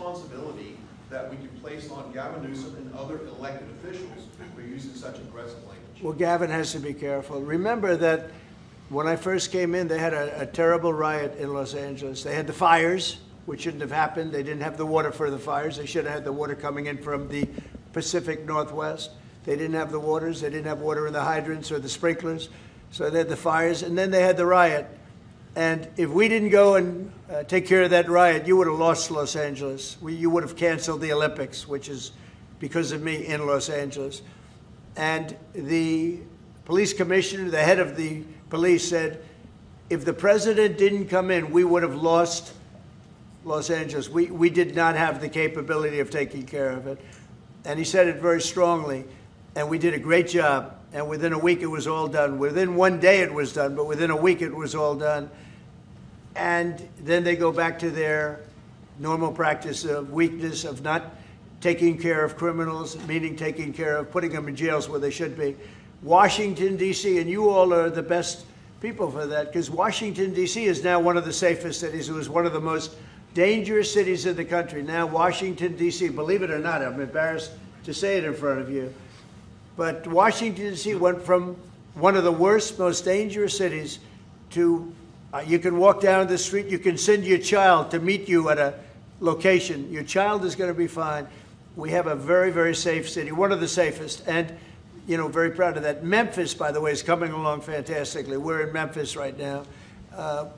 responsibility that we can place on Gavin Newsom and other elected officials for using such aggressive language? Well, Gavin has to be careful. Remember that when I first came in, they had a terrible riot in Los Angeles. They had the fires, which shouldn't have happened. They didn't have the water for the fires. They should have had the water coming in from the Pacific Northwest. They didn't have the waters. They didn't have water in the hydrants or the sprinklers. So they had the fires, and then they had the riot. And if we didn't go and take care of that riot, you would have lost Los Angeles. You would have canceled the Olympics, which is because of me in Los Angeles. And the police commissioner, the head of the police, said, if the president didn't come in, we would have lost Los Angeles. We did not have the capability of taking care of it. And he said it very strongly. And we did a great job. And within a week, it was all done. Within one day, it was done. But within a week, it was all done. And then they go back to their normal practice of weakness, of not taking care of criminals, meaning taking care of putting them in jails where they should be. Washington, D.C., and you all are the best people for that, because Washington, D.C. is now one of the safest cities. It was one of the most dangerous cities in the country. Now Washington, D.C., believe it or not, I'm embarrassed to say it in front of you, but Washington, D.C. went from one of the worst, most dangerous cities to you can walk down the street, you can send your child to meet you at a location. Your child is going to be fine. We have a very, very safe city, one of the safest, and, you know, very proud of that. Memphis, by the way, is coming along fantastically. We're in Memphis right now.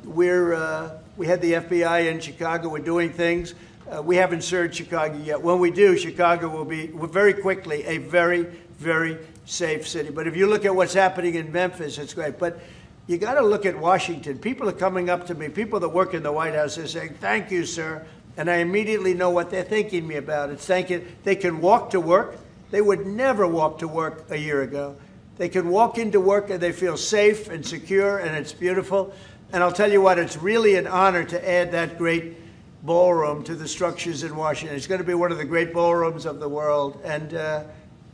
We had the FBI in Chicago. We're doing things. We haven't served Chicago yet. When we do, Chicago will be very quickly a very, very safe city. But if you look at what's happening in Memphis, it's great. But you got to look at Washington. People are coming up to me, people that work in the White House, they're saying, thank you, sir. And I immediately know what they're thanking me about. It's thanking, they can walk to work. They would never walk to work a year ago. They can walk into work and they feel safe and secure, and it's beautiful. And I'll tell you what, it's really an honor to add that great ballroom to the structures in Washington. It's going to be one of the great ballrooms of the world. And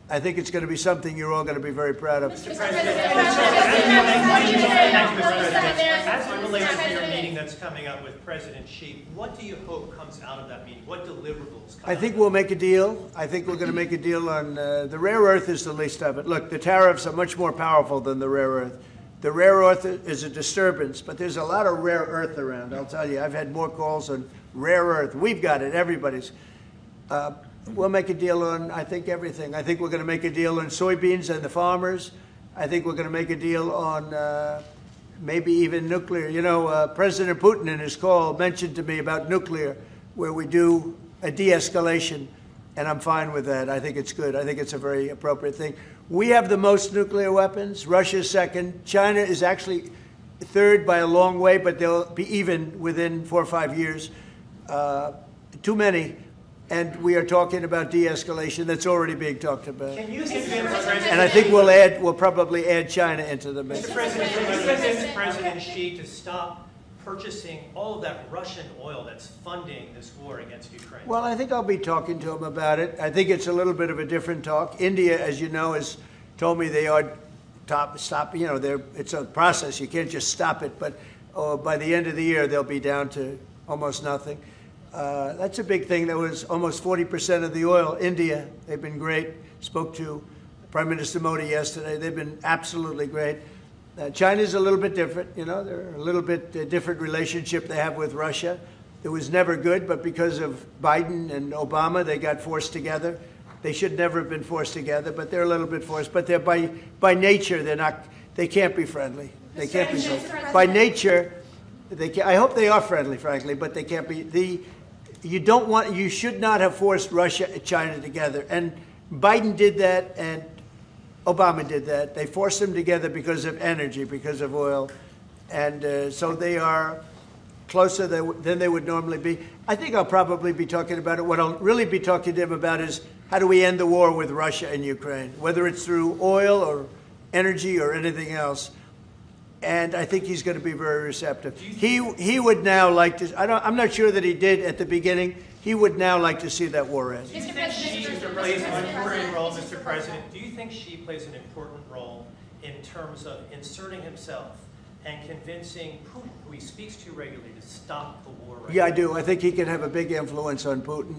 I think it's going to be something you're all going to be very proud of. Mr. President, as it relates to your meeting that's coming up with President Xi, what do you hope comes out of that meeting? What deliverables come I think we'll make a deal. I think we're going to make a deal on the rare earth is the least of it. Look, the tariffs are much more powerful than the rare earth. The rare earth is a disturbance, but there's a lot of rare earth around. I'll tell you, I've had more calls on rare earth. We've got it. Everybody's. We'll make a deal on, I think, everything. I think we're going to make a deal on soybeans and the farmers. I think we're going to make a deal on maybe even nuclear. You know, President Putin in his call mentioned to me about nuclear, where we do a de-escalation, and I'm fine with that. I think it's good. I think it's a very appropriate thing. We have the most nuclear weapons. Russia's second. China is actually third by a long way, but they'll be even within 4 or 5 years. Too many. And we are talking about de-escalation. That's already being talked about. Can you convince and I think we'll probably add China into the mix. Mr. President, can you convince President Xi to stop purchasing all of that Russian oil that's funding this war against Ukraine? Well, I think I'll be talking to him about it. I think it's a little bit of a different talk. India, as you know, has told me they are stop. You know, it's a process. You can't just stop it. But by the end of the year, they'll be down to almost nothing. That's a big thing. That was almost 40% of the oil. India, they've been great. Spoke to Prime Minister Modi yesterday. They've been absolutely great. China's a little bit different. You know, they're a little bit different relationship they have with Russia. It was never good, but because of Biden and Obama, they got forced together. They should never have been forced together, but they're a little bit forced. But they're by nature, they're not. They can't be friendly. They can't be friendly. By nature, they can, I hope they are friendly, frankly, but they can't be. You should not have forced Russia and China together. And Biden did that, and Obama did that. They forced them together because of energy, because of oil. And so they are closer than they would normally be. I think I'll probably be talking about it. What I'll really be talking to him about is how do we end the war with Russia and Ukraine, whether it's through oil or energy or anything else. And I think he's going to be very receptive. He would now like to. I'm not sure that he did at the beginning. He would now like to see that war end. Do you think Xi plays an important role, Mr. President? Do you think Xi plays an important role in terms of inserting himself and convincing Putin, who he speaks to regularly, to stop the war? Yeah, I do. I think he can have a big influence on Putin.